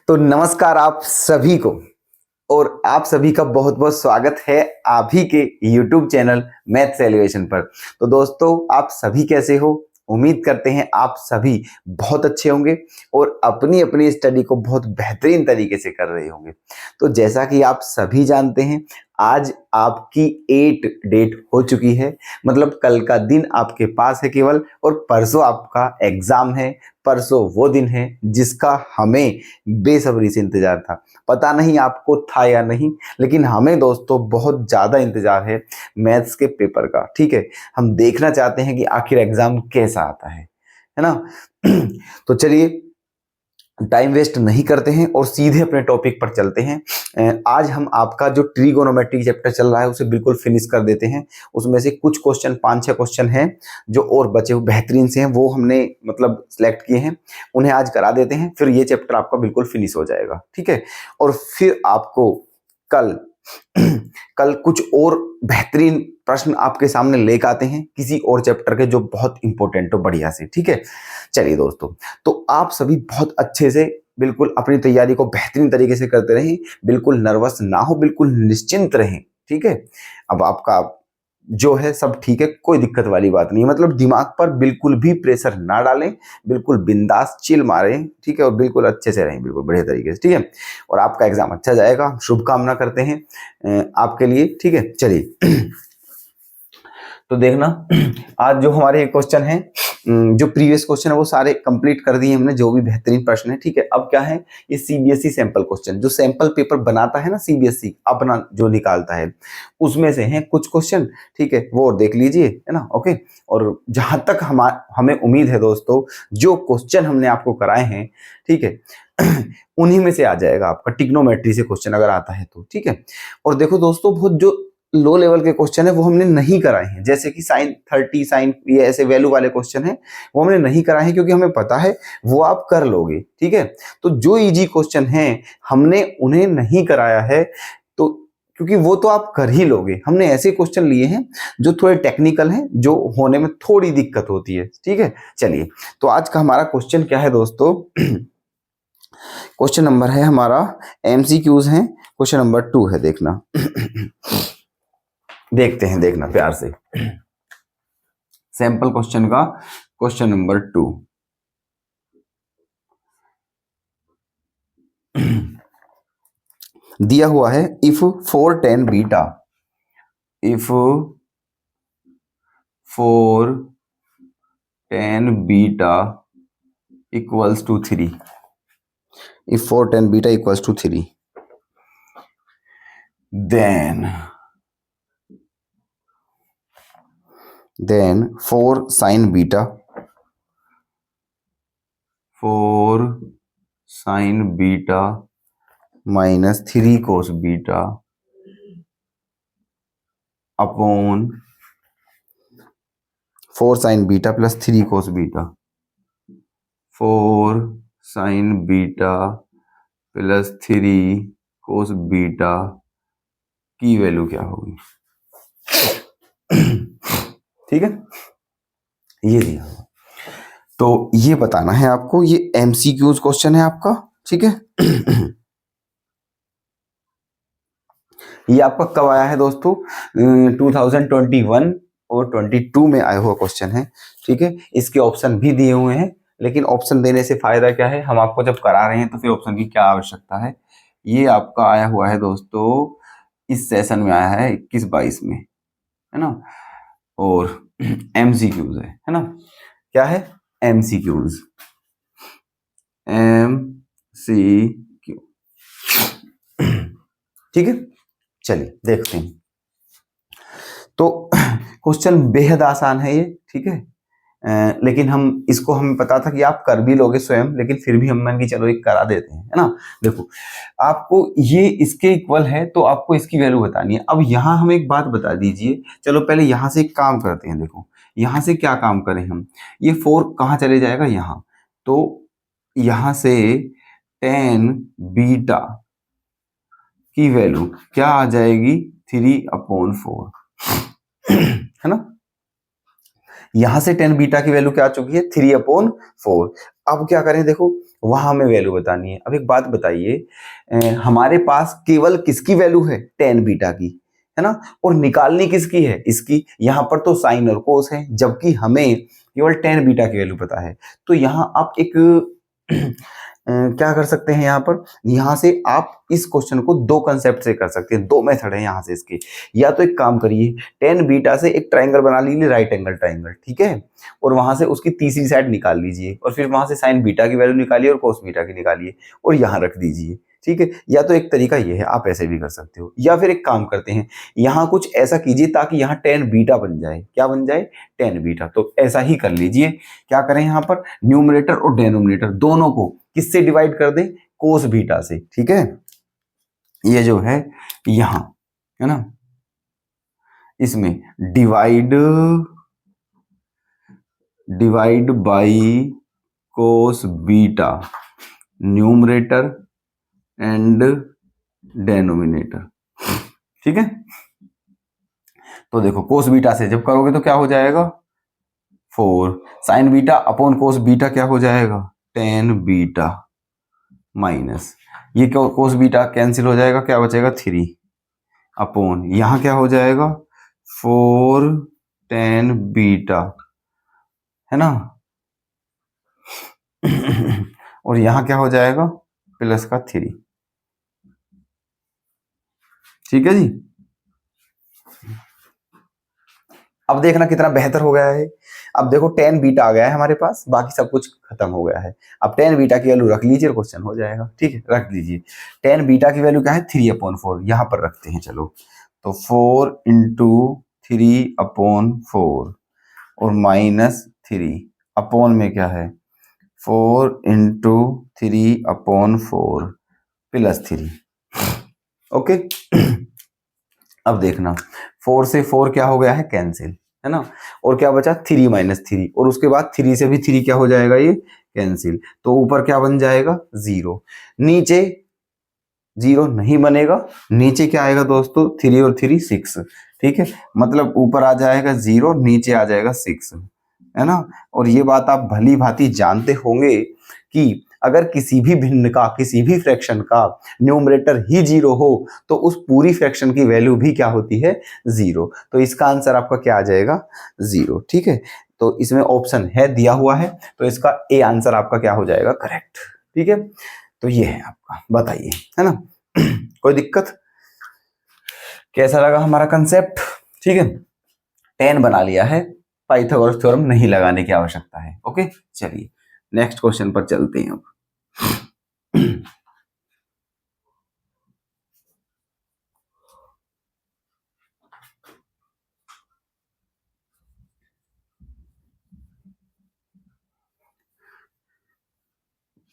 तो नमस्कार आप सभी को और आप सभी का बहुत बहुत स्वागत है आप ही के YouTube चैनल मैथ्स एलिवेशन पर। तो दोस्तों आप सभी कैसे हो? उम्मीद करते हैं आप सभी बहुत अच्छे होंगे और अपनी अपनी स्टडी को बहुत बेहतरीन तरीके से कर रहे होंगे। तो जैसा कि आप सभी जानते हैं आज आपकी 8 डेट हो चुकी है, मतलब कल का दिन आपके पास है केवल, और परसों आपका एग्जाम है। परसों वो दिन है जिसका हमें बेसब्री से इंतजार था। पता नहीं आपको था या नहीं, लेकिन हमें दोस्तों बहुत ज़्यादा इंतजार है मैथ्स के पेपर का। ठीक है, हम देखना चाहते हैं कि आखिर एग्जाम कैसा आता है ना। तो चलिए टाइम वेस्ट नहीं करते हैं और सीधे अपने टॉपिक पर चलते हैं। आज हम आपका जो ट्रिगोनोमेट्री चैप्टर चल रहा है उसे बिल्कुल फिनिश कर देते हैं। उसमें से कुछ क्वेश्चन 5-6 क्वेश्चन हैं जो और बचे हुए बेहतरीन से हैं, वो हमने मतलब सिलेक्ट किए हैं, उन्हें आज करा देते हैं। फिर ये चैप्टर आपका बिल्कुल फिनिश हो जाएगा। ठीक है, और फिर आपको कल कल कुछ और बेहतरीन प्रश्न आपके सामने लेकर आते हैं किसी और चैप्टर के जो बहुत इंपॉर्टेंट हो बढ़िया से। ठीक है, चलिए दोस्तों, तो आप सभी बहुत अच्छे से बिल्कुल अपनी तैयारी को बेहतरीन तरीके से करते रहें, बिल्कुल नर्वस ना हो, बिल्कुल निश्चिंत रहें। ठीक है, अब आपका जो है सब ठीक है, कोई दिक्कत वाली बात नहीं है। मतलब दिमाग पर बिल्कुल भी प्रेशर ना डालें, बिल्कुल बिंदास चिल मारें। ठीक है, और बिल्कुल अच्छे से रहें, बिल्कुल बढ़िया तरीके से। ठीक है, और आपका एग्जाम अच्छा जाएगा, शुभकामना करते हैं आपके लिए। ठीक है, चलिए तो देखना आज जो हमारे क्वेश्चन हैं, जो प्रीवियस क्वेश्चन है वो सारे कंप्लीट कर दिए हमने, जो भी बेहतरीन प्रश्न है। ठीक है, अब क्या है, ये सीबीएसई सैंपल क्वेश्चन, जो सैंपल पेपर बनाता है ना सीबीएसई अपना जो निकालता है, उसमें से हैं कुछ क्वेश्चन। ठीक है, वो देख लीजिए, है ना। ओके, और जहां तक हमें उम्मीद है दोस्तों, जो क्वेश्चन हमने आपको कराए हैं, ठीक है, उन्हीं में से आ जाएगा आपका ट्रिग्नोमेट्री से क्वेश्चन अगर आता है तो। ठीक है, और देखो दोस्तों, बहुत जो लो लेवल के क्वेश्चन है वो हमने नहीं कराए हैं, जैसे कि साइन 30 साइन ये ऐसे वैल्यू वाले क्वेश्चन हैं, वो हमने नहीं कराए हैं क्योंकि हमें पता है वो आप कर लोगे। ठीक है, तो जो इजी क्वेश्चन हैं हमने उन्हें नहीं कराया है, तो क्योंकि वो तो आप कर ही लोगे। हमने ऐसे क्वेश्चन लिए हैं जो थोड़े टेक्निकल हैं, जो होने में थोड़ी दिक्कत होती है। ठीक है, चलिए तो आज का हमारा क्वेश्चन क्या है दोस्तों। क्वेश्चन नंबर है हमारा, एमसीक्यूज है, क्वेश्चन नंबर 2 है, देखना। देखते हैं, देखना प्यार से। सैंपल क्वेश्चन का क्वेश्चन नंबर 2। दिया हुआ है, if 4 tan beta, if 4 tan beta equals to 3, if 4 tan beta equals to 3, then 4 sin beta, 4 sin beta minus 3 cos beta upon 4 sin beta plus 3 cos beta, 4 sin beta plus 3 cos beta की value क्या होगी। ठीक है, ये दिया, तो ये बताना है आपको। ये एमसीक्यूज क्वेश्चन है आपका। ठीक है, ये आपका कब आया है दोस्तों, 2021 और 22 में आया हुआ क्वेश्चन है। ठीक है, इसके ऑप्शन भी दिए हुए हैं, लेकिन ऑप्शन देने से फायदा क्या है, हम आपको जब करा रहे हैं तो फिर ऑप्शन की क्या आवश्यकता है। ये आपका आया हुआ है दोस्तों, इस सेशन में आया है 21-22 में, है ना, और एमसीक्यूज है ना। क्या है, एमसीक्यूज, एमसीक्यू। ठीक है, चलिए देखते हैं। तो क्वेश्चन बेहद आसान है ये। ठीक है, लेकिन हमें पता था कि आप कर भी लोगे स्वयं, लेकिन फिर भी हम मान के चलो एक करा देते हैं, है ना। देखो, आपको ये इसके इक्वल है तो आपको इसकी वैल्यू बतानी है। अब यहाँ हम एक बात बता दीजिए, चलो पहले यहाँ से एक काम करते हैं। देखो यहाँ से क्या काम करें हम, ये 4 कहाँ चले जाएगा, यहाँ, तो यहाँ से tan बीटा की वैल्यू क्या आ जाएगी, 3/4, है ना। यहां से tan बीटा की वैल्यू क्या आ चुकी है, 3/4। अब क्या करें, देखो वहां हमें वैल्यू बतानी है। अब एक बात बताइए, हमारे पास केवल किसकी वैल्यू है, टेन बीटा की, है ना, और निकालनी किसकी है, इसकी। यहां पर तो साइन और कोस है, जबकि हमें केवल टेन बीटा की वैल्यू पता है। तो यहां आप एक क्या कर सकते हैं, यहां पर, यहां से आप इस क्वेश्चन को दो कंसेप्ट से कर सकते हैं, दो मेथड है यहां से इसके। या तो एक काम करिए, टेन बीटा से एक ट्राइंगल बना लीजिए, राइट एंगल ट्राइंगल, ठीक है, और वहां से उसकी तीसरी साइड निकाल लीजिए, और फिर वहां से साइन बीटा की वैल्यू निकालिए और कोस बीटा की निकालिए और यहां रख दीजिए, ठीक है। या तो एक तरीका ये है, आप ऐसे भी कर सकते हो। या फिर एक काम करते हैं, यहां कुछ ऐसा कीजिए ताकि यहां टेन बीटा बन जाए। क्या बन जाए, टेन बीटा। तो ऐसा ही कर लीजिए। क्या करें, यहां पर न्यूमरेटर और डेनोमिनेटर दोनों को किससे डिवाइड कर दें, कोस बीटा से, ठीक है। ये जो है यहां, है ना, इसमें divide by cos beta, numerator and denominator, ठीक है। तो देखो, कोस बीटा से जब करोगे तो क्या हो जाएगा, 4 sign beta upon cos beta क्या हो जाएगा, टेन बीटा, माइनस ये कोस बीटा कैंसिल हो जाएगा, क्या बचेगा 3 अपॉन यहां क्या हो जाएगा 4 टेन बीटा, है ना, और यहां क्या हो जाएगा प्लस का 3, ठीक है जी। अब देखना कितना बेहतर हो गया है। अब देखो टेन बीटा आ गया है हमारे पास, बाकी सब कुछ खत्म हो गया है। अब टेन बीटा की वैल्यू रख लीजिए, क्वेश्चन हो जाएगा, ठीक है, रख दीजिए। टेन बीटा की वैल्यू क्या है, 3/4, यहां पर रखते हैं, चलो। तो 4 इंटू 3/4 और -3 अपॉन में क्या है, 4 इंटू 3/4 +3, ओके। अब देखना, 4 से 4 क्या हो गया है, कैंसिल, है ना, और क्या बचा 3 - 3, और उसके बाद 3 से भी 3 क्या हो जाएगा, ये कैंसिल। तो ऊपर क्या बन जाएगा, 0। नीचे 0 नहीं बनेगा, नीचे क्या आएगा दोस्तों, 3 और 3 6, ठीक है। मतलब ऊपर आ जाएगा 0, नीचे आ जाएगा 6, है ना। और ये बात आप भली भांति जानते होंगे कि अगर किसी भी भिन्न का, किसी भी फ्रैक्शन का न्यूमरेटर ही 0 हो तो उस पूरी फ्रैक्शन की वैल्यू भी क्या होती है, 0। तो इसका आंसर आपका क्या आ जाएगा, 0, ठीक है। तो इसमें ऑप्शन है दिया हुआ है, तो इसका ए आंसर आपका क्या हो जाएगा, करेक्ट, ठीक है। तो ये है आपका, बताइए, है ना। कोई दिक्कत, कैसा लगा हमारा कंसेप्ट, ठीक है। 10 बना लिया है, पाइथागोरस थ्योरम नहीं लगाने की आवश्यकता है, ओके। चलिए नेक्स्ट क्वेश्चन पर चलते हैं अब।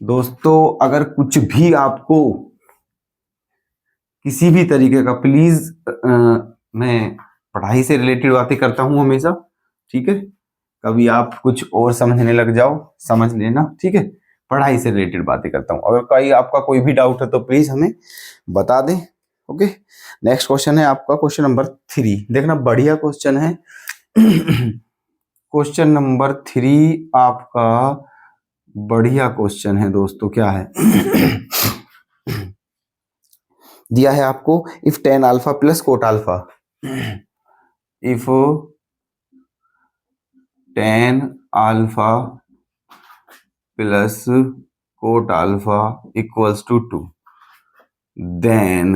दोस्तों अगर कुछ भी आपको किसी भी तरीके का, प्लीज, मैं पढ़ाई से रिलेटेड बातें करता हूं हमेशा, ठीक है। कभी आप कुछ और समझने लग जाओ, समझ लेना, ठीक है। पढ़ाई से रिलेटेड बातें करता हूं, अगर कहीं आपका कोई भी डाउट है तो प्लीज हमें बता दें, ओके। नेक्स्ट क्वेश्चन है आपका, क्वेश्चन नंबर 3, देखना बढ़िया क्वेश्चन है। क्वेश्चन नंबर 3 आपका बढ़िया क्वेश्चन है दोस्तों, क्या है। दिया है आपको, if tan alpha plus cot alpha, if tan alpha plus cot alpha equals to 2, then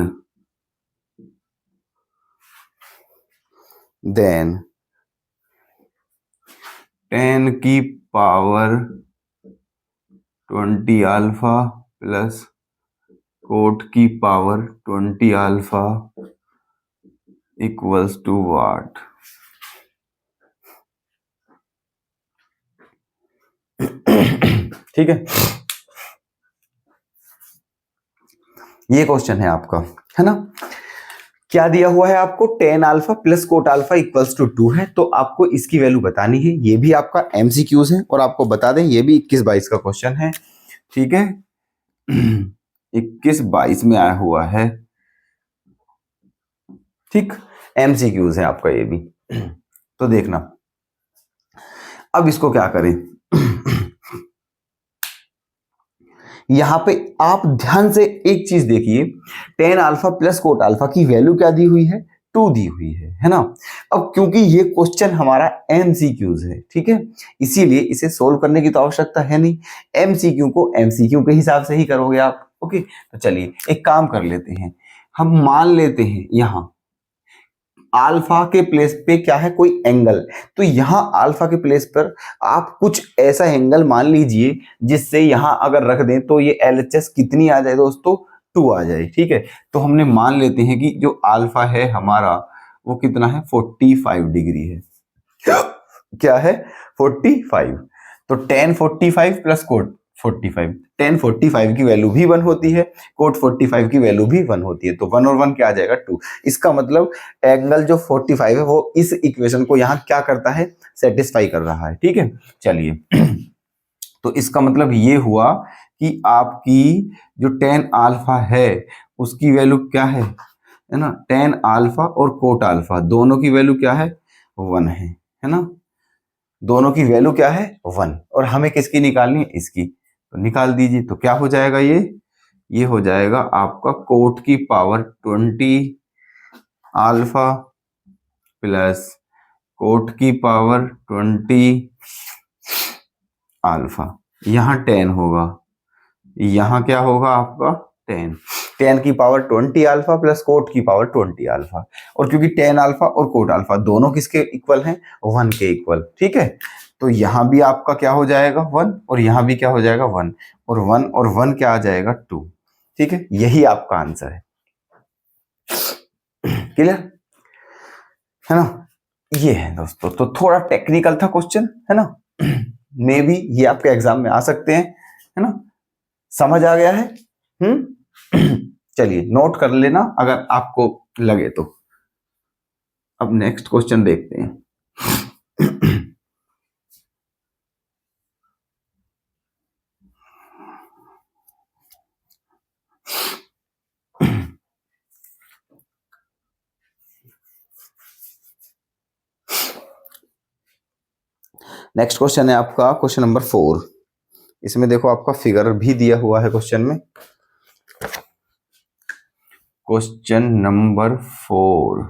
tan की पावर 20 अल्फा प्लस कोट की power 20 alpha equals to what. ठीक है, ये क्वेश्चन है आपका, है ना। क्या दिया हुआ है आपको, tan alpha plus cot alpha equals to 2 है, तो आपको इसकी वैल्यू बतानी है। ये भी आपका एमसीक्यूज है, और आपको बता दें ये भी 21-22 का क्वेश्चन है, ठीक है। 21-22 में आया हुआ है, ठीक, एमसीक्यूज है आपका ये भी। तो देखना, अब इसको क्या करें। यहाँ पे आप ध्यान से एक चीज देखिए, ten alpha plus cot alpha की वैल्यू क्या दी हुई है, 2 दी हुई है ना। अब क्योंकि ये क्वेश्चन हमारा एमसीक्यूज है, ठीक है, इसीलिए इसे सोल्व करने की तो आवश्यकता है नहीं, एमसीक्यू को एमसीक्यू के हिसाब से ही करोगे आप। ओके, तो चलिए एक काम कर लेते हैं, हम मान लेते हैं यहाँ अल्फा के प्लेस पे क्या है, कोई एंगल, तो यहां अल्फा के प्लेस पर आप कुछ ऐसा एंगल मान लीजिए जिससे यहां अगर रख दें तो ये एलएचएस कितनी आ जाए दोस्तों, 2 आ जाए, ठीक है। तो हमने मान लेते हैं कि जो अल्फा है हमारा वो कितना है, 45 डिग्री है। क्या है, 45। तो टेन 45 प्लस कोट 45, टेन 45 की वैल्यू भी 1 होती है, कोट 45 की वैल्यू भी 1 होती है, तो 1 और 1 क्या आ जाएगा, 2। इसका मतलब एंगल जो 45 है वो इस इक्वेशन को यहाँ क्या करता है, सेटिस्फाई कर रहा है, ठीक है। चलिए तो इसका मतलब ये हुआ कि आपकी जो टेन अल्फा है उसकी वैल्यू क्या है ना, टेन अल्फा और कोट अल्फा दोनों की वैल्यू क्या है, 1 है ना, दोनों की वैल्यू क्या है, 1, और हमें किसकी निकालनी है, इसकी, तो निकाल दीजिए। तो क्या हो जाएगा ये हो जाएगा आपका कोट की पावर 20 अल्फा प्लस कोट की पावर 20 अल्फा, यहाँ 10 होगा, यहाँ क्या होगा आपका 10, 10 की पावर 20 अल्फा प्लस कोट की पावर 20 अल्फा, और क्योंकि 10 अल्फा और कोट अल्फा दोनों किसके इक्वल हैं, 1 के इक्वल, ठीक है। तो यहां भी आपका क्या हो जाएगा 1, और यहां भी क्या हो जाएगा 1, और 1 और 1 क्या आ जाएगा 2, ठीक है, यही आपका आंसर है। क्लियर है ना, ये है दोस्तों, तो थोड़ा टेक्निकल था क्वेश्चन, है ना, मे बी ये आपके एग्जाम में आ सकते हैं, है ना, समझ आ गया है। चलिए नोट कर लेना अगर आपको लगे तो। अब नेक्स्ट क्वेश्चन देखते हैं। नेक्स्ट क्वेश्चन है आपका क्वेश्चन नंबर 4। इसमें देखो आपका फिगर भी दिया हुआ है क्वेश्चन में। क्वेश्चन नंबर 4,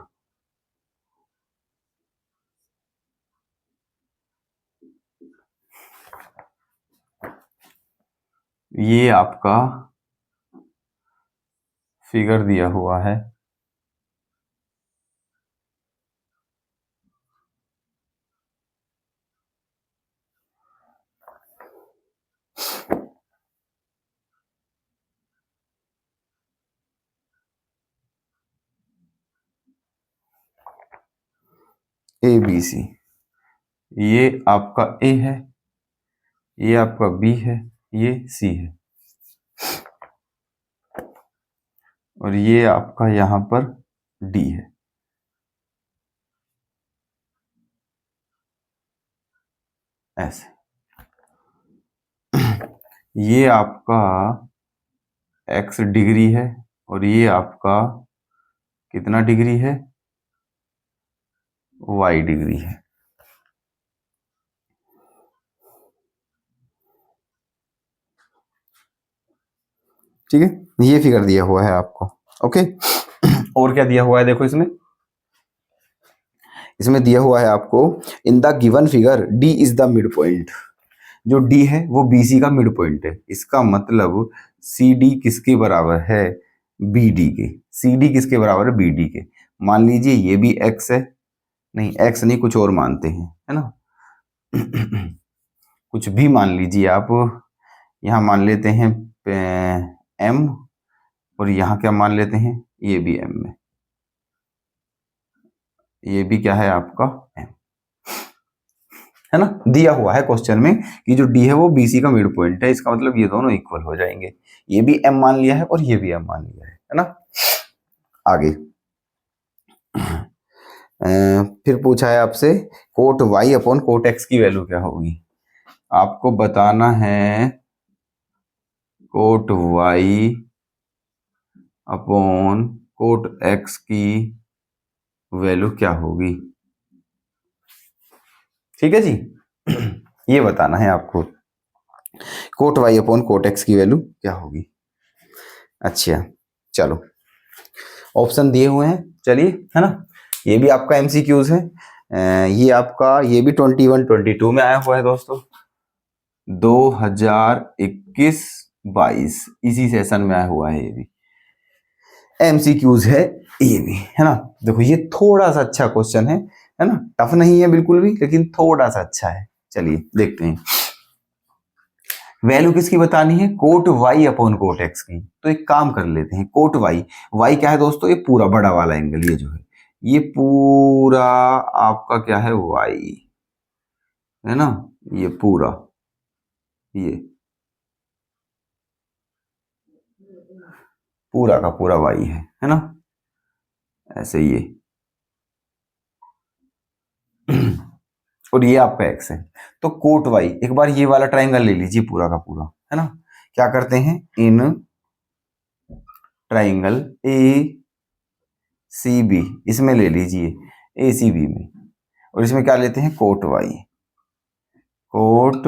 ये आपका फिगर दिया हुआ है, ए बी सी, ये आपका ए है, ये आपका बी है, ये सी है, और ये आपका यहां पर डी है, ऐसे। ये आपका x डिग्री है और ये आपका कितना डिग्री है, y डिग्री है। ठीक है, ये फिगर दिया हुआ है आपको। ओके, और क्या दिया हुआ है देखो इसमें, इसमें दिया हुआ है आपको in the given figure d is the mid point, जो d है वो BC का मिड पॉइंट है, इसका मतलब CD किसके बराबर है, BD के, CD किसके बराबर है, BD के। मान लीजिए ये भी x है, नहीं x नहीं कुछ और मानते हैं, है ना, कुछ भी मान लीजिए आप, यहाँ मान लेते हैं m, और यहाँ क्या मान लेते हैं, ये भी m में, ये भी क्या है आपका m, है ना, दिया हुआ है क्वेश्चन में कि जो d है वो BC का मिड पॉइंट है, इसका मतलब ये दोनों इक्वल हो जाएंगे, ये भी m मान लिया है और ये भी m मान लिया है ना। आगे फिर पूछा है आपसे cot y upon cot x की वैल्यू क्या होगी, आपको बताना है cot y upon cot x की वैल्यू क्या होगी, ठीक है जी, ये बताना है आपको। Cot y upon cot x की वैल्यू क्या होगी। अच्छा चलो, ऑप्शन दिए हुए हैं, चलिए, है ना। ये भी आपका एमसीक्यूज है। ये आपका, ये भी 21-22 में आया हुआ है दोस्तों, 2021-22 इसी सेशन में आया हुआ है। ये भी एमसीक्यूज है, ये भी, है ना। देखो ये थोड़ा सा अच्छा क्वेश्चन है ना, टफ नहीं है बिल्कुल भी, लेकिन थोड़ा सा अच्छा है। चलिए देखते हैं, वैल्यू किसकी बतानी है, cot y upon cot x की। तो एक काम कर लेते हैं, कोट वाई, वाई क्या है दोस्तों, ये पूरा बड़ा वाला एंगल, ये जो है ये पूरा आपका क्या है, वाई, है ना, ये पूरा, ये पूरा का पूरा वाई है ना, ऐसे ये और ये आपका एक्स है। तो कोट वाई, एक बार ये वाला ट्राइंगल ले लीजिए पूरा का पूरा, है ना। क्या करते हैं, इन ट्राइंगल ए सी बी, इसमें ले लीजिए ए सी बी में, और इसमें क्या लेते हैं, कोट वाई, कोट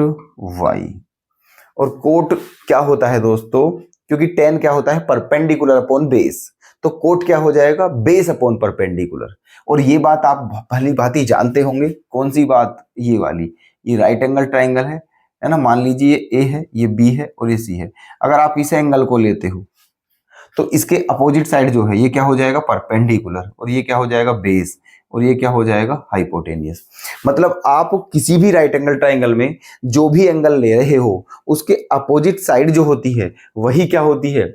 वाई। और कोट क्या होता है दोस्तों, क्योंकि टेन क्या होता है, परपेंडिकुलर अपॉन बेस, तो कोट क्या हो जाएगा, बेस अपॉन परपेंडिकुलर। और ये बात आप भली भांति जानते होंगे, कौन सी बात, ये वाली, ये राइट एंगल ट्राइंगल है ना, मान लीजिए ये ए है, ये बी है और ये सी है। अगर आप इस एंगल को लेते हो तो इसके अपोजिट साइड जो है ये क्या हो जाएगा, परपेंडिकुलर, और ये क्या हो जाएगा, बेस, और ये क्या हो जाएगा, हाइपोटेनियस। मतलब आप किसी भी राइट एंगल ट्राइंगल में जो भी एंगल ले रहे हो, उसके अपोजिट साइड जो होती है वही क्या होती है,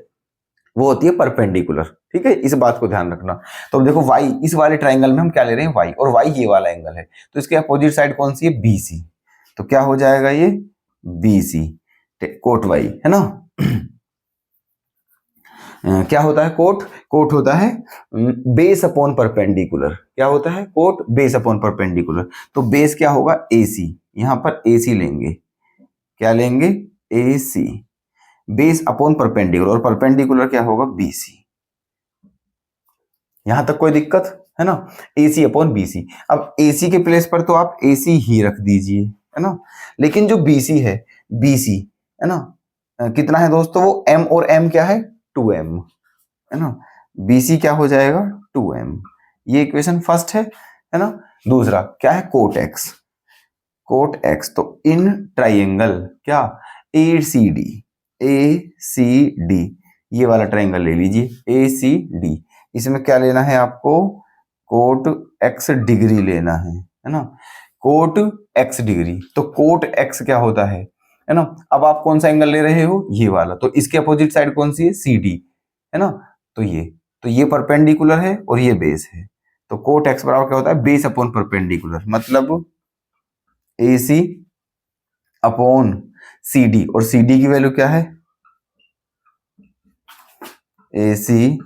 वो होती है परपेंडिकुलर। ठीक है, इस बात को ध्यान रखना। तो अब देखो वाई, इस वाले ट्राइंगल में हम क्या ले रहे हैं, वाई, और वाई ये वाला एंगल है, तो इसके अपोजिट साइड कौन सी है, बीसी। तो क्या हो जाएगा ये, बीसी, कोट वाई, है ना। क्या होता है कोट, कोट होता है बेस अपॉन परपेंडिकुलर। क्या होता है कोट, बेस अपॉन परपेंडिकुलर। तो बेस क्या होगा, एसी, यहां पर एसी लेंगे, क्या लेंगे, एसी, बेस अपॉन परपेंडिकुलर, और परपेंडिकुलर क्या होगा, बीसी। यहां तक कोई दिक्कत है ना, एसी अपॉन बीसी। अब एसी के प्लेस पर तो आप एसी ही रख दीजिए, है ना, लेकिन जो बीसी है, बीसी, है ना, कितना है दोस्तों, वो एम, और एम क्या है, 2m, है ना। बीसी क्या हो जाएगा, 2m। ये इक्वेशन फर्स्ट है ना। दूसरा क्या है, कोट एक्स, कोट एक्स, तो इन ट्राइंगल क्या, ए सी डी, ए सी डी, ये वाला ट्राइंगल ले लीजिए, ए सी डी। इसमें क्या लेना है आपको, कोट एक्स डिग्री लेना है ना, कोट एक्स डिग्री। तो कोट एक्स क्या होता है ना। अब आप कौन सा एंगल ले रहे हो, ये वाला, तो इसके अपोजिट साइड कौन सी है, सी डी, है ना। तो ये परपेंडिकुलर है और ये बेस है। तो कोट एक्स बराबर क्या होता है, बेस अपॉन परपेंडिकुलर, मतलब ए सी अपॉन सी डी, और सी डी की वैल्यू क्या है, A C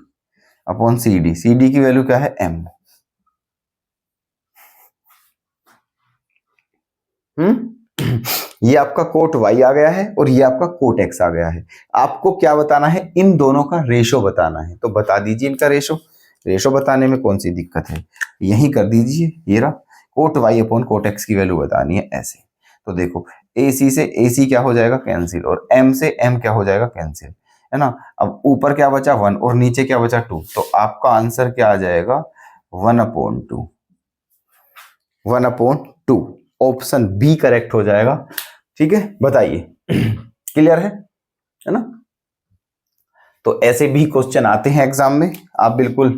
upon C D, C D की वैल्यू क्या है, एम। ये आपका कोट वाई आ गया है और ये आपका कोट एक्स आ गया है। आपको क्या बताना है, इन दोनों का रेशो बताना है, तो बता दीजिए इनका रेशो। रेशो बताने में कौन सी दिक्कत है, यही कर दीजिए, ये रहा, cot y upon cot x की वैल्यू बतानी है ऐसे। तो देखो ए सी से ए सी क्या हो जाएगा, कैंसिल, और एम से एम क्या हो जाएगा, कैंसिल, है ना। अब ऊपर क्या बचा, 1, और नीचे क्या बचा, 2, तो आपका आंसर क्या आ जाएगा, 1/2, 1/2। ऑप्शन बी करेक्ट हो जाएगा। ठीक है, बताइए, क्लियर है ना। तो ऐसे भी क्वेश्चन आते हैं एग्जाम में, आप बिल्कुल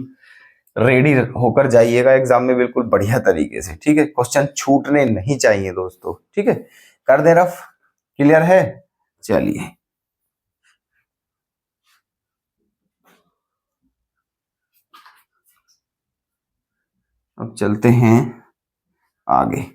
रेडी होकर जाइएगा एग्जाम में, बिल्कुल बढ़िया तरीके से। ठीक है, क्वेश्चन छूटने नहीं चाहिए दोस्तों। ठीक है, कर दे रफ, क्लियर है। चलिए, अब चलते हैं आगे।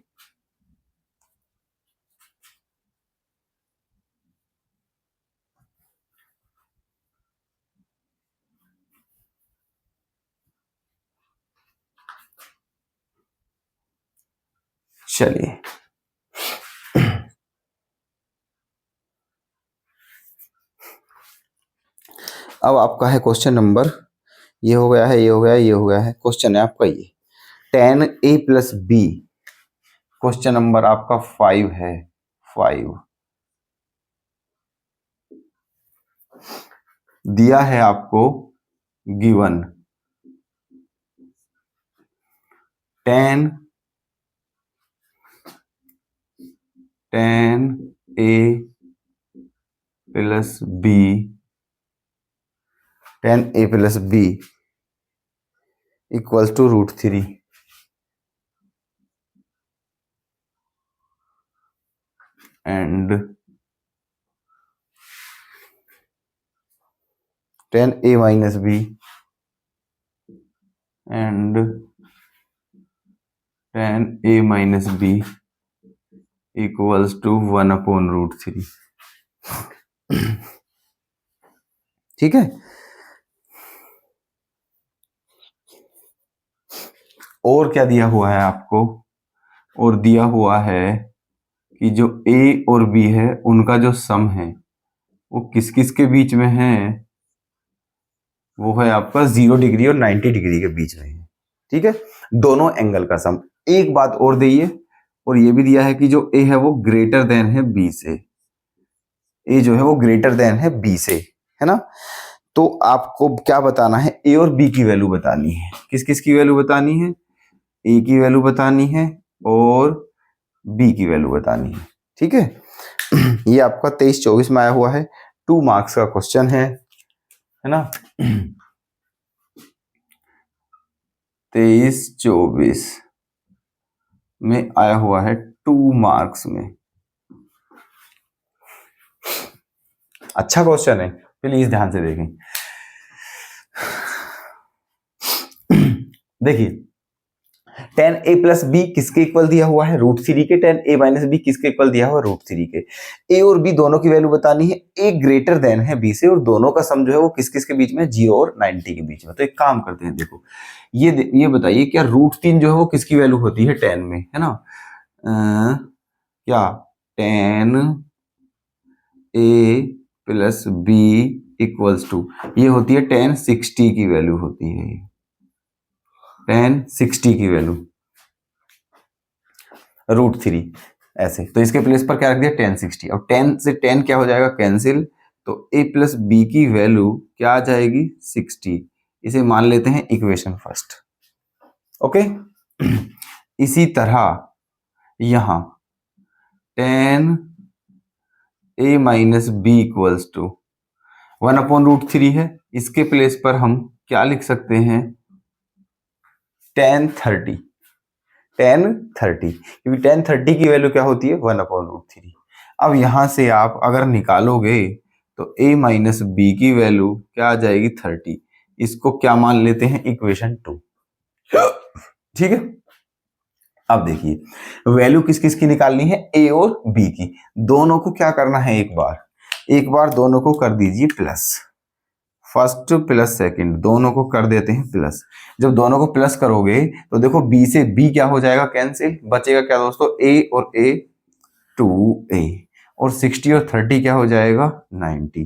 चलिए, अब आपका है क्वेश्चन नंबर, ये हो गया है, ये हो गया है, ये हो गया है, क्वेश्चन है आपका ये, tan a plus b, question number आपका 5 है, 5। दिया है आपको given tan a plus b equals to √3 and tan a minus b and tan a minus b equals to 1/√3। ठीक है। और क्या दिया हुआ है आपको? और दिया हुआ है कि जो a और b है उनका जो सम है वो किस किस के बीच में है? वो है आपका 0 डिग्री और 90 डिग्री के बीच में है। ठीक है, दोनों एंगल का सम। एक बात और दी है, और ये भी दिया है कि जो a है वो ग्रेटर देन है b से। a जो है वो ग्रेटर देन है b से, है ना। तो आपको क्या बताना है? a और b की वैल्यू बतानी है। किस किस की वैल्यू बतानी है? a की वैल्यू बतानी है और b की वैल्यू बतानी है। ठीक है, ये आपका 23-24 में आया हुआ है, 2 मार्क्स का क्वेश्चन है ना। 23-24 में आया हुआ है, 2 मार्क्स में। अच्छा क्वेश्चन है, प्लीज ध्यान से देखें। देखिए, tan a प्लस b किसके इक्वल दिया हुआ है? √3 के। tan a माइनस b किसके इक्वल दिया हुआ है? √3 के। a और b दोनों की वैल्यू बतानी है। a ग्रेटर देन है b से, और दोनों का सम जो है वो किस किस के बीच में? 0 और 90 के बीच में। तो एक काम करते हैं, देखो ये बताइए, क्या √3 जो है वो किसकी वैल्यू होती है tan में, है ना। क्या tan a plus b equals to, ये होती है tan 60 की वैल्यू होती है, tan 60 की वैल्यू √3 ऐसे। तो इसके प्लेस पर क्या रख दिया? tan 60। और tan से tan क्या हो जाएगा? कैंसिल। तो a प्लस b की वैल्यू क्या आ जाएगी? 60। इसे मान लेते हैं इक्वेशन फर्स्ट। ओके, इसी तरह यहां tan a minus b equals to 1/√3 है। इसके प्लेस पर हम क्या लिख सकते हैं? tan 30, क्योंकि tan 30 की वैल्यू क्या होती है? 1/√3। अब यहां से आप अगर निकालोगे तो a माइनस बी की वैल्यू क्या आ जाएगी? 30। इसको क्या मान लेते हैं? इक्वेशन 2। ठीक है, अब देखिए वैल्यू किस किस की निकालनी है? a और b की। दोनों को क्या करना है? एक बार दोनों को कर दीजिए प्लस। फर्स्ट प्लस सेकंड दोनों को कर देते हैं प्लस। जब दोनों को प्लस करोगे तो देखो b से b क्या हो जाएगा? कैंसिल। बचेगा क्या दोस्तों? a और a 2a, और 60 और 30 क्या हो जाएगा? 90।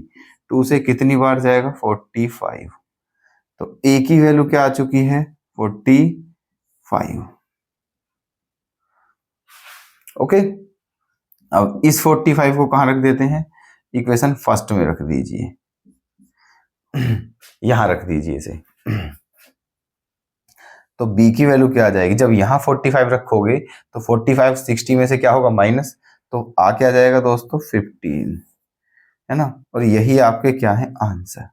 2 से कितनी बार जाएगा? 45। तो a की वैल्यू क्या आ चुकी है? 45। ओके, अब इस 45 को कहां रख देते हैं? इक्वेशन फर्स्ट में रख दीजिए, यहां रख दीजिए इसे। तो b की वैल्यू क्या आ जाएगी? जब यहां 45 रखोगे तो 45 60 में से क्या होगा? माइनस। तो आ क्या जाएगा दोस्तों? 15, है ना। और यही आपके क्या है? आंसर,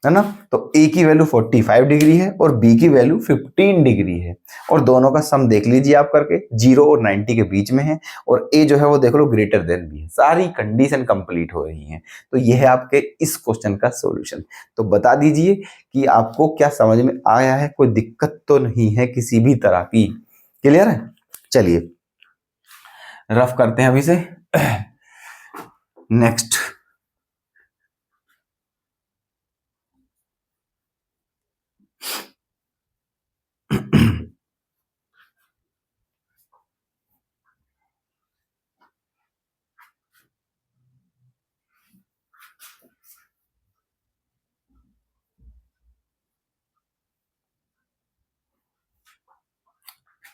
है ना। तो a की वैल्यू 45 डिग्री है और b की वैल्यू 15 डिग्री है, और दोनों का सम देख लीजिए आप करके, 0 और 90 के बीच में है, और a जो है वो देख लो ग्रेटर देन b है। सारी कंडीशन कंप्लीट हो रही हैं। तो ये है आपके इस क्वेश्चन का सॉल्यूशन। तो बता दीजिए कि आपको क्या समझ में आया है, कोई दिक्कत तो नहीं है किसी भी तरह की? क्लियर है? चलिए रफ करते हैं अभी से। नेक्स्ट,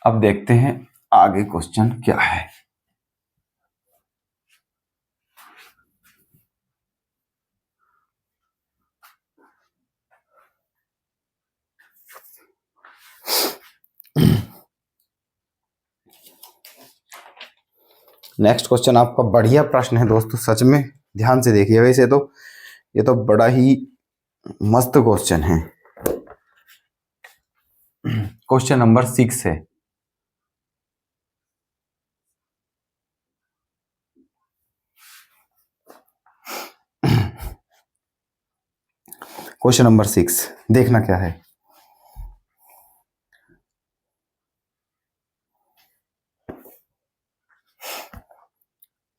अब देखते हैं आगे क्वेश्चन क्या है। नेक्स्ट क्वेश्चन आपका बढ़िया प्रश्न है दोस्तों, सच में ध्यान से देखिए। वैसे तो ये तो बड़ा ही मस्त क्वेश्चन है। क्वेश्चन नंबर 6 है। क्वेश्चन नंबर 6 देखना क्या है।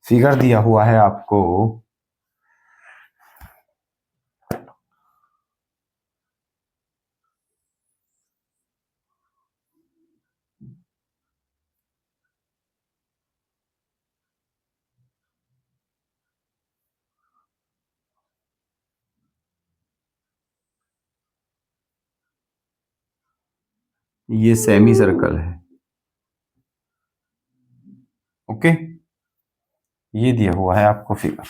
फिगर दिया हुआ है आपको ये सेमी सर्कल है। ओके, ये दिया हुआ है आपको फिगर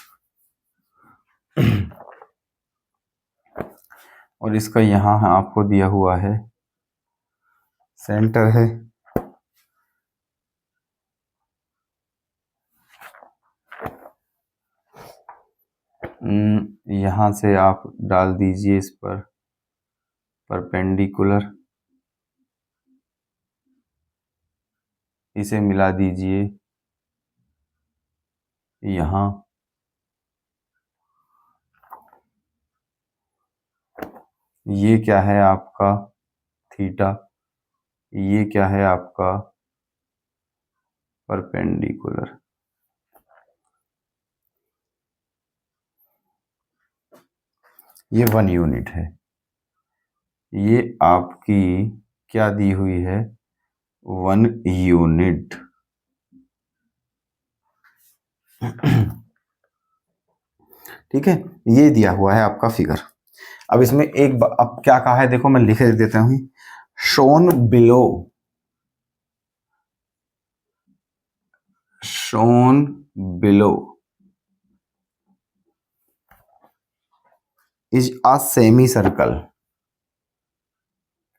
और इसका यहां है आपको दिया हुआ है सेंटर है। यहां से आप डाल दीजिए इस पर परपेंडिकुलर, इसे मिला दीजिए यहां। ये क्या है आपका थीटा, ये क्या है आपका परपेंडिकुलर। ये 1 यूनिट है। ये आपकी क्या दी हुई है 1 यूनिट। ठीक है, ये दिया हुआ है आपका फिगर। अब इसमें अब क्या कहा है देखो, मैं लिख देता हूं। Shown below, shown below is a semicircle,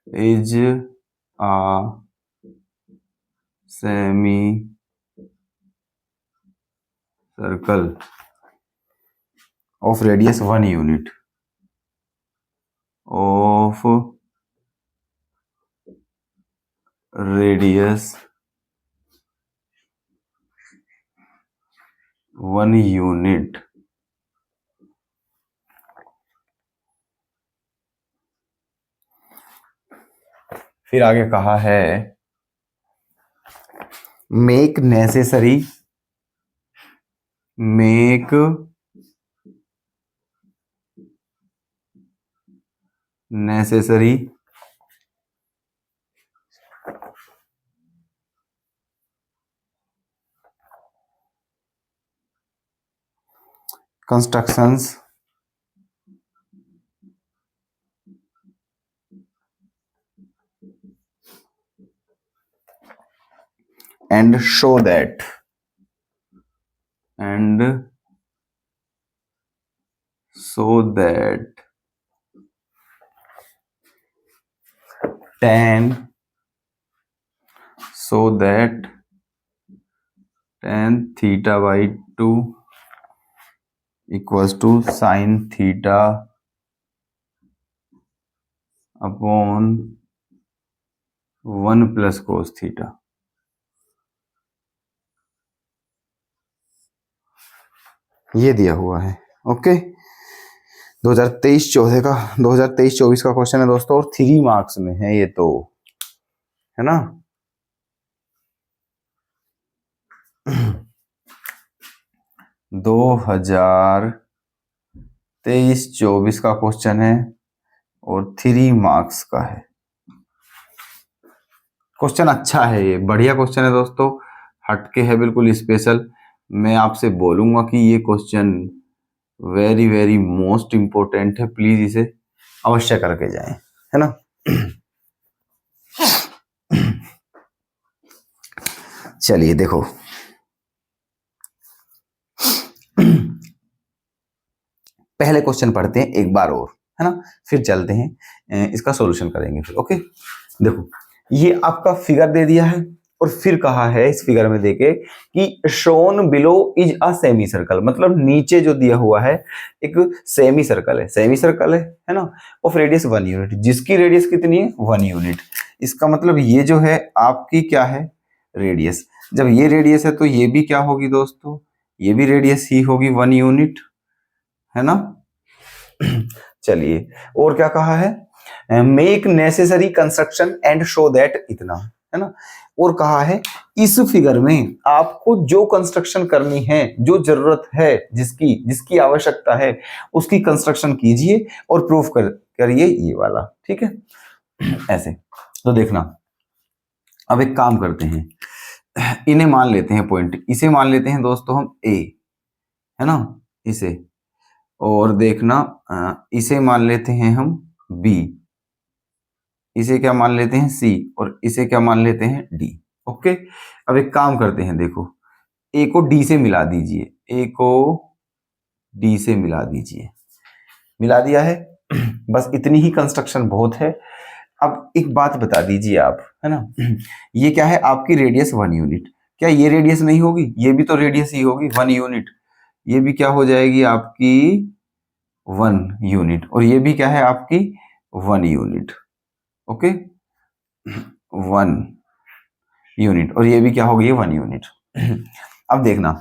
is a semicircle of radius 1 unit, of radius 1 unit फिर आगे कहा है make necessary, make necessary constructions and show that tan theta by 2 equals to sin theta upon 1 plus cos theta। ये दिया हुआ है। Okay, 2023-24 का question है दोस्तों, और 3 मार्क्स में है ये तो, है ना। 2023-24 का क्वेश्चन है और 3 मार्क्स का है। क्वेश्चन अच्छा है, ये बढ़िया क्वेश्चन है दोस्तों, हटके है, बिल्कुल स्पेशल। मैं आपसे बोलूंगा कि ये question very very most important है, प्लीज इसे अवश्य करके जाएं, है ना। चलिए देखो, पहले क्वेश्चन पढ़ते हैं एक बार और, है ना, फिर चलते हैं इसका सॉल्यूशन करेंगे फिर। ओके, देखो ये आपका फिगर दे दिया है और फिर कहा है इस फिगर में देखे कि shown below is a semi circle, मतलब नीचे जो दिया हुआ है एक सेमी सर्कल है, सेमी सर्कल है ना, ऑफ रेडियस 1 यूनिट, जिसकी रेडियस कितनी है 1 यूनिट। इसका मतलब ये जो है आपकी क्या है रेडियस। जब ये रेडियस है तो ये भी क्या होगी दोस्तों, ये भी रेडियस ही होगी 1 यूनिट, है ना। चलिए और क्या कहा है, make necessary construction and show that, इतना है ना। और कहा है इस फिगर में आपको जो कंस्ट्रक्शन करनी है, जो जरूरत है, जिसकी जिसकी आवश्यकता है उसकी कंस्ट्रक्शन कीजिए और प्रूफ करिए ये वाला, ठीक है। ऐसे तो देखना, अब एक काम करते हैं, इन्हें मान लेते हैं पॉइंट, इसे मान लेते हैं दोस्तों हम ए, है ना, इसे, और देखना इसे मान लेते हैं हम बी, इसे क्या मान लेते हैं सी, और इसे क्या मान लेते हैं डी। ओके, अब एक काम करते हैं, देखो ए को डी से मिला दीजिए, ए को डी से मिला दीजिए, मिला दिया है। बस इतनी ही कंस्ट्रक्शन बहुत है। अब एक बात बता दीजिए आप, है ना, ये क्या है आपकी रेडियस 1 यूनिट, क्या ये रेडियस नहीं होगी, ये भी तो रेडियस ही होगी 1 यूनिट, ये भी क्या हो जाएगी आपकी 1 यूनिट, और ये भी क्या है आपकी 1 यूनिट। ओके, 1 यूनिट, और ये भी क्या होगी 1 यूनिट। अब देखना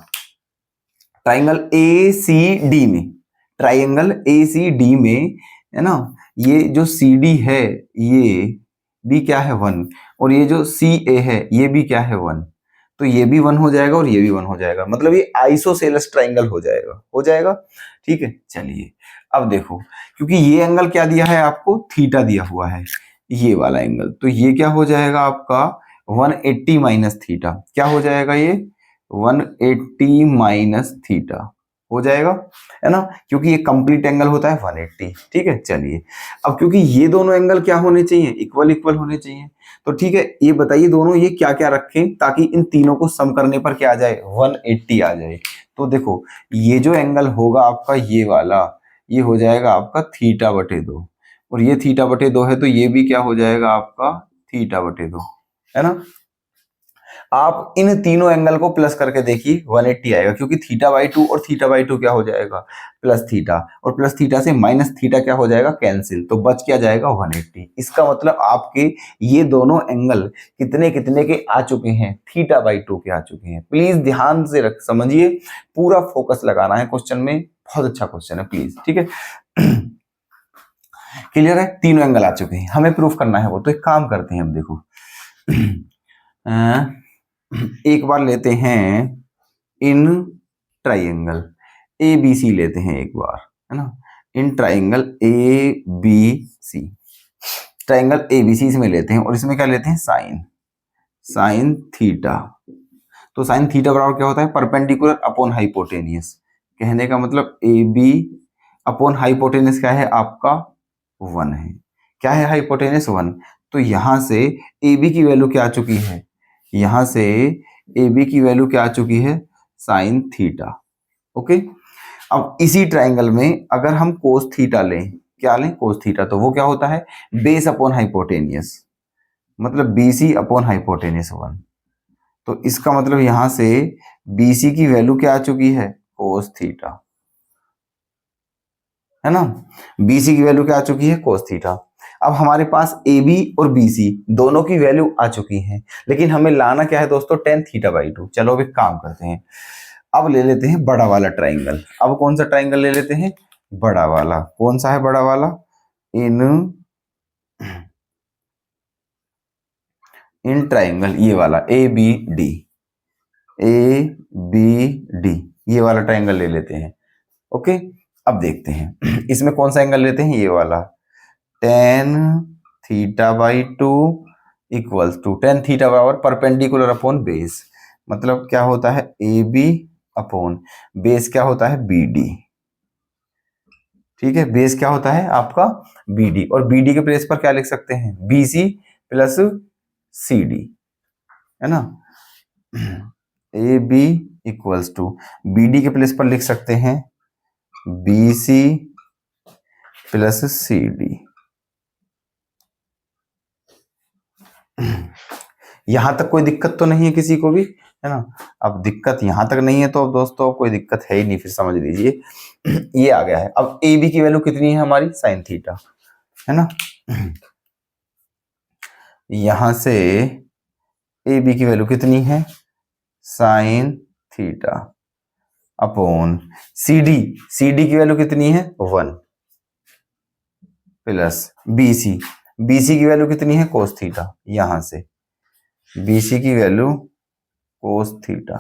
ट्राइंगल ए सी डी में, ट्राइंगल ए सी डी में, है ना, ये जो सी डी है ये भी क्या है 1, और ये जो सी ए है ये भी क्या है 1, तो ये भी 1 हो जाएगा और ये भी 1 हो जाएगा, मतलब ये आइसोसेलेस ट्राइंगल हो जाएगा, हो जाएगा, ठीक है। चलिए अब देखो, क्योंकि ये एंगल क्या दिया है आपको, थीटा दिया हुआ है, ये वाला एंगल, तो ये क्या हो जाएगा आपका 180 माइनस थीटा, क्या हो जाएगा ये 180 माइनस थीटा हो जाएगा, है ना, क्योंकि ये कंप्लीट एंगल होता है 180, ठीक है। चलिए अब क्योंकि ये दोनों एंगल क्या होने चाहिए, इक्वल इक्वल होने चाहिए, तो ठीक है, ये बताइए दोनों ये क्या क्या रखें ताकि इन तीनों को सम करने पर क्या आ जाए 180 आ जाए। तो देखो ये जो एंगल होगा आपका ये वाला, ये हो जाएगा आपका थीटा बटे 2, और ये थीटा बटे 2 है तो ये भी क्या हो जाएगा आपका थीटा बटे 2, है ना। आप इन तीनों एंगल को प्लस करके देखिए 180 आएगा, क्योंकि थीटा बाई 2 और थीटा बाई 2 क्या हो जाएगा प्लस थीटा, और प्लस थीटा से माइनस थीटा क्या हो जाएगा कैंसिल, तो बच क्या जाएगा 180। इसका मतलब आपके ये दोनों एंगल कितने कितने के आ चुके हैं, थीटा बाई 2 के आ चुके हैं। प्लीज ध्यान से रख समझिए, पूरा फोकस लगाना है क्वेश्चन में, बहुत अच्छा क्वेश्चन है प्लीज, ठीक है। क्लियर है, तीनों एंगल आ चुके हैं, हमें प्रूफ करना है वो, तो एक काम करते हैं हम, देखो एक बार लेते हैं इन ट्राइंगल ए बी सी लेते हैं एक बार, है ना, in triangle A B C, triangle A B C इसमें लेते हैं, और इसमें क्या लेते हैं साइन, साइन थीटा। तो साइन थीटा बराबर क्या होता है परपेंडिकुलर अपॉन हाइपोटेनियस, कहने का मतलब ए बी अपॉन हाइपोटेनियस क्या है आपका 1 है, क्या है हाइपोटेनियस 1, तो यहां से ए बी की वैल्यू क्या आ चुकी है, यहां से ए बी की वैल्यू क्या आ चुकी है साइन थीटा। ओके, अब इसी ट्राइंगल में अगर हम कोस थीटा लें, क्या लें कोस थीटा, तो वो क्या होता है बेस अपॉन हाइपोटेनियस, मतलब बीसी अपॉन हाइपोटेनियस 1, तो इसका मतलब यहां से बीसी की वैल्यू क्या आ चुकी है कोस थीटा, है ना, बीसी की वैल्यू क्या आ चुकी है कोस थीटा। अब हमारे पास ए बी और बी सी दोनों की वैल्यू आ चुकी है, लेकिन हमें लाना क्या है दोस्तों टेन थीटा बाई 2। चलो अब एक काम करते हैं, अब ले लेते हैं बड़ा वाला ट्राइंगल। अब कौन सा ट्राइंगल ले लेते हैं बड़ा वाला, कौन सा है बड़ा वाला, इन इन ट्राइंगल ये वाला A B D, A B D ये वाला ट्राइंगल ले लेते हैं। ओके, अब देखते हैं इसमें कौन सा एंगल लेते हैं, ये वाला tan theta by 2 equals to tan theta बराबर परपेंडिकुलर अपॉन बेस, मतलब क्या होता है ए बी अपॉन बेस क्या होता है बी डी, ठीक है, बेस क्या होता है आपका बी डी, और बी डी के प्लेस पर क्या लिख सकते हैं B C plus C D, है ना, A B equals to B D के प्लेस पर लिख सकते हैं B C plus C D. यहां तक कोई दिक्कत तो नहीं है किसी को भी, है ना। अब दिक्कत यहां तक नहीं है तो अब दोस्तों कोई दिक्कत है ही नहीं, फिर समझ लीजिए ये आ गया है। अब ए बी की वैल्यू कितनी है हमारी, साइन थीटा, है ना। यहां से ए बी की वैल्यू कितनी है, sine theta, upon C D की वैल्यू कितनी है 1, प्लस बी सी की वैल्यू कितनी है कोस थीटा, यहां से बी सी की वैल्यू कोस थीटा,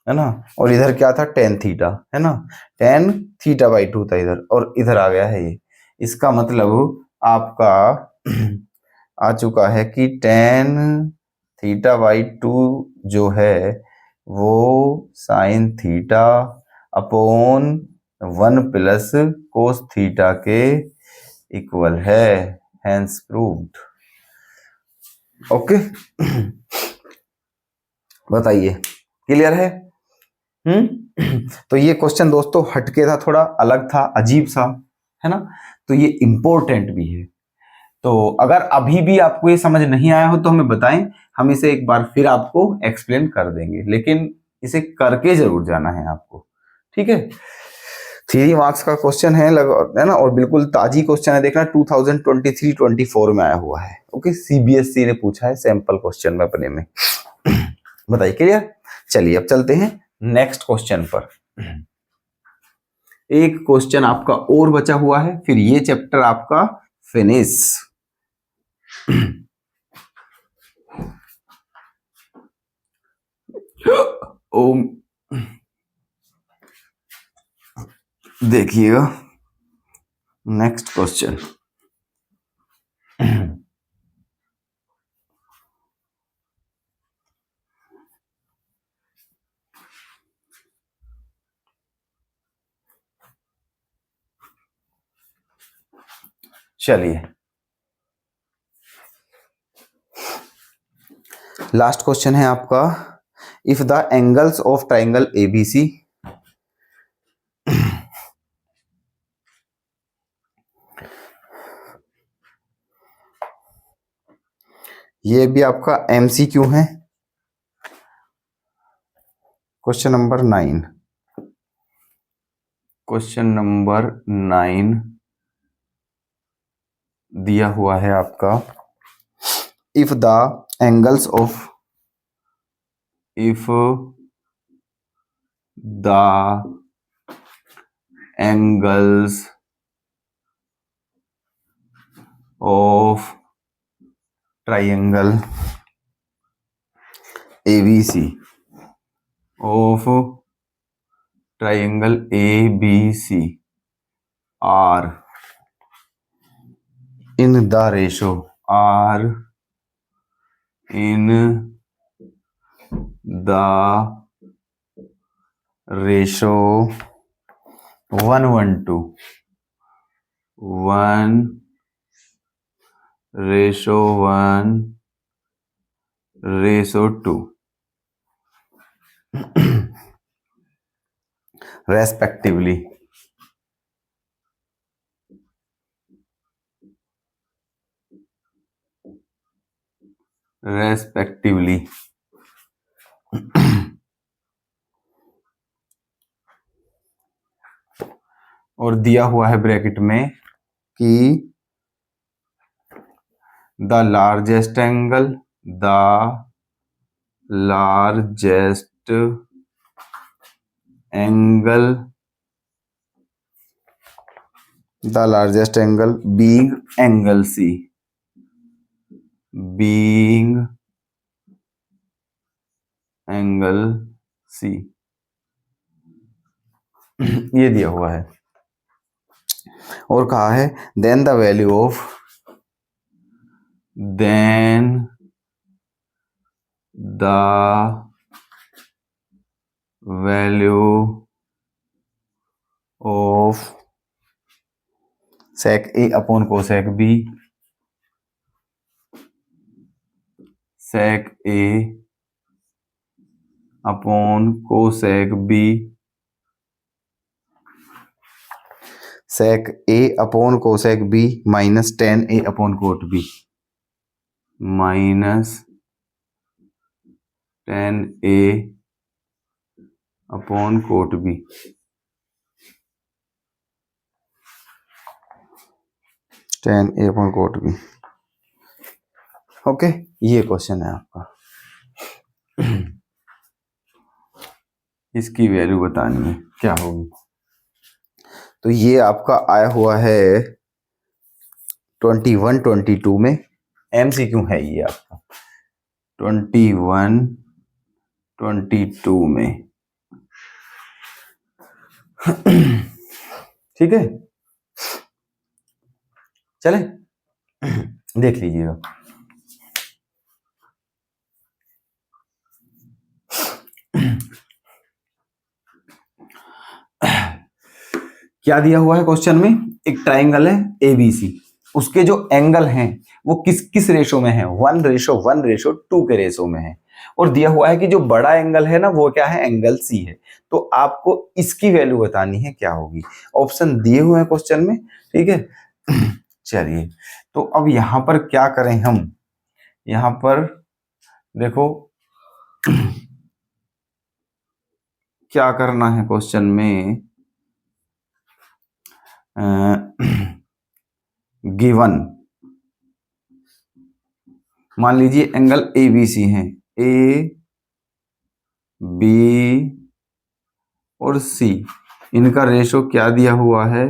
है ना। और इधर क्या था, टेन थीटा, है ना, टेन थीटा बाई 2 था इधर, और इधर आ गया है ये। इसका मतलब आपका आ चुका है कि टेन थीटा बाई 2 जो है वो sign theta upon 1 plus cos theta के इक्वल है, हेंस प्रूव्ड। ओके बताइए, क्लियर है। तो ये क्वेश्चन दोस्तों हटके था, थोड़ा अलग था, अजीब सा, है ना। तो ये इंपॉर्टेंट भी है। तो अगर अभी भी आपको ये समझ नहीं आया हो तो हमें बताएं, हम इसे एक बार फिर आपको एक्सप्लेन कर देंगे, लेकिन इसे करके जरूर जाना है आपको, ठीक है। 3 मार्क्स का क्वेश्चन है ना, और बिल्कुल ताजी क्वेश्चन है, देखना 2023-24 में आया हुआ है। ओके, सीबीएसई ने पूछा है सैंपल क्वेश्चन में अपने में। बताइए, क्लियर। चलिए अब चलते हैं नेक्स्ट क्वेश्चन पर। एक क्वेश्चन आपका और बचा हुआ है, फिर ये चैप्टर आपका फिनिश। ओम, देखिएगा नेक्स्ट क्वेश्चन। चलिए लास्ट क्वेश्चन है आपका, if the angles of triangle ABC, ये भी आपका एमसीक्यू है। क्वेश्चन नंबर 9, क्वेश्चन नंबर 9 दिया हुआ है आपका, if the angles of, if the angles of triangle ABC, of triangle ABC are in the ratio, are in the ratio 1:1, 1:1:2 respectively, और दिया हुआ है ब्रैकेट में कि the largest angle, the largest angle, the largest angle being angle C, being angle C, ये दिया हुआ है। और कहा है then the value of, then the value of sec A upon cosec B, sec A upon cosec B, sec A upon cosec B minus tan A upon cot B, minus tan A upon cot B। tan A upon cot B। Okay, ये question है आपका। इसकी value बतानी है क्या होगी। तो ये आपका आया हुआ है 21-22 में, MCQ है ये आपका 21-22 में। ठीक है, चले देख लीजिएगा। क्या दिया हुआ है क्वेश्चन में, एक ट्राइंगल है ABC, उसके जो एंगल हैं वो किस किस रेशो में है, 1:1:2 के रेशो में है। और दिया हुआ है कि जो बड़ा एंगल है ना वो क्या है, एंगल C है। तो आपको इसकी वैल्यू बतानी है क्या होगी। ऑप्शन दिए हुए हैं क्वेश्चन में, ठीक है। चलिए, तो अब यहां पर क्या करें हम, यहां पर देखो क्या करना है क्वेश्चन में। गिवन मान लीजिए एंगल ABC है, A B और C, इनका रेशो क्या दिया हुआ है,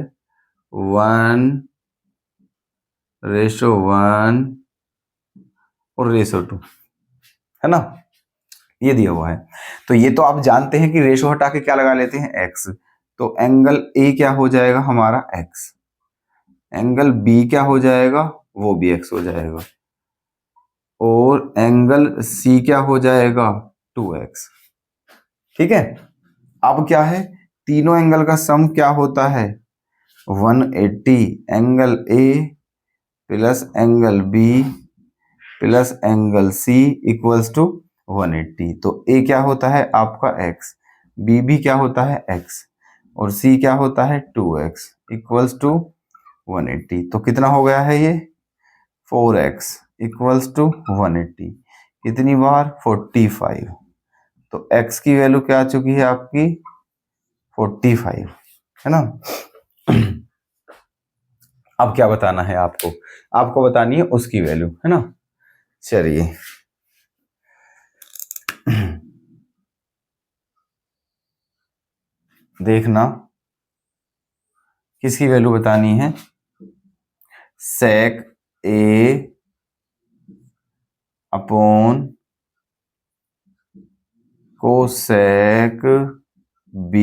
1:1 और रेशो 2, है ना, ये दिया हुआ है। तो ये तो आप जानते हैं कि रेशो हटा के क्या लगा लेते हैं, x। तो एंगल A क्या हो जाएगा हमारा, x। एंगल B क्या हो जाएगा, वो भी x हो जाएगा। और एंगल C क्या हो जाएगा, 2x। ठीक है, अब क्या है, तीनों एंगल का सम क्या होता है, 180 angle A plus angle B plus angle C equals to 180। तो A क्या होता है आपका x, B भी क्या होता है x, और C क्या होता है 2x इक्वल्स टू 180। तो कितना हो गया है ये, 4x इक्वल्स टू 180। कितनी बार, 45। तो x की वैल्यू क्या आ चुकी है आपकी, 45, है ना। अब क्या बताना है आपको, आपको बतानी है उसकी वैल्यू, है ना। चलिए देखना किसकी वैल्यू बतानी है, sec A upon cosec B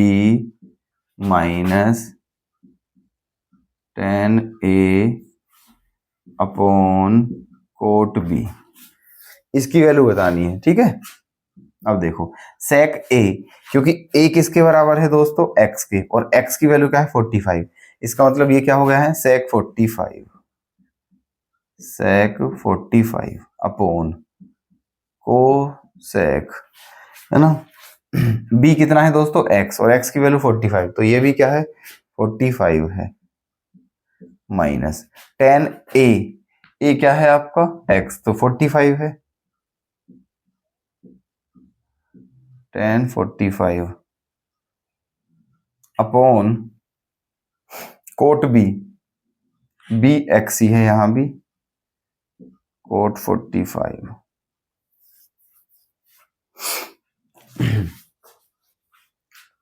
minus tan A upon cot B, इसकी वैल्यू बतानी है, ठीक है। अब देखो sec A, क्योंकि A किसके बराबर है दोस्तों, x के, और x की वैल्यू क्या है 45। इसका मतलब ये क्या हो गया है, sec 45 अपॉन कोसेक, है ना। B कितना है दोस्तों, x, और x की वैल्यू 45, तो ये भी क्या है 45 है, माइनस tan A क्या है आपका x, तो 45 है, tan 45 upon cot B x ही है यहां भी, कोट 45।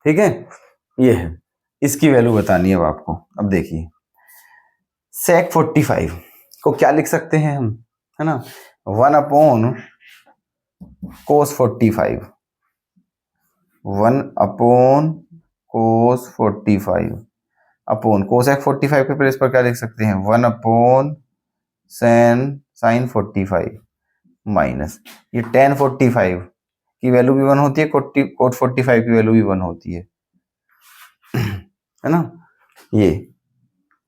ठीक है, ये है, इसकी वैल्यू बतानी है अब आपको। अब देखिए sec 45 को क्या लिख सकते हैं हम, है ना, 1 upon cos 45, 1 upon cos 45 upon cosec 45 के प्लेस पर क्या लिख सकते हैं, 1 अपॉन sin 45 माइनस ये tan 45 की वैल्यू भी 1 होती है, कोट 45 की वैल्यू भी 1 होती है ना। ये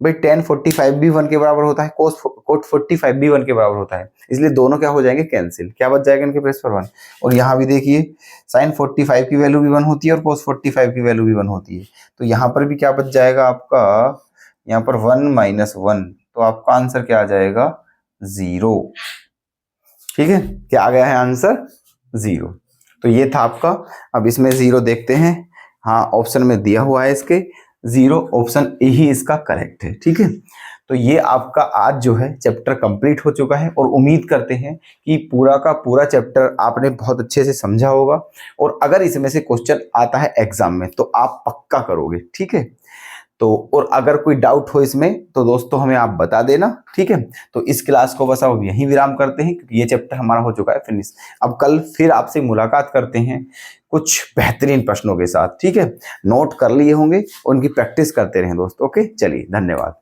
भाई tan 45 भी 1 के बराबर होता है, कोट 45 भी 1 के बराबर होता है, इसलिए दोनों क्या हो जाएंगे कैंसिल, क्या बच जाएगा इनके प्लेस पर 1। और यहाँ भी देखिए sin 45 की वैल्यू भी 1 होती है और cos 45 की वैल्यू भी 1 होती है, तो यहाँ पर भी क्या बच जाएगा आपका, यहाँ पर 1 माइनस 1, तो आपका आंसर क्या आ जाएगा, 0। ठीक है, क्या आ गया है आंसर, 0। तो ये था आपका। अब इसमें 0 देखते हैं। हाँ, ऑप्शन में दिया हुआ है इसके 0, ऑप्शन ए ही इसका करेक्ट है। ठीक है, तो ये आपका आज जो है चैप्टर कंप्लीट हो चुका है और उम्मीद करते हैं कि पूरा का पूरा चैप्टर आपने बहुत अच्छे से समझा होगा और अगर इसमें से क्वेश्चन आता है एग्जाम में तो आप पक्का करोगे। ठीक है, तो और अगर कोई डाउट हो इसमें तो दोस्तों हमें आप बता देना। ठीक है, तो इस क्लास को बस अब यहीं विराम करते हैं क्योंकि ये चैप्टर हमारा हो चुका है फिनिश। अब कल फिर आपसे मुलाकात करते हैं कुछ बेहतरीन प्रश्नों के साथ। ठीक है, नोट कर लिए होंगे, उनकी प्रैक्टिस करते रहें दोस्तों। ओके, चलिए, धन्यवाद।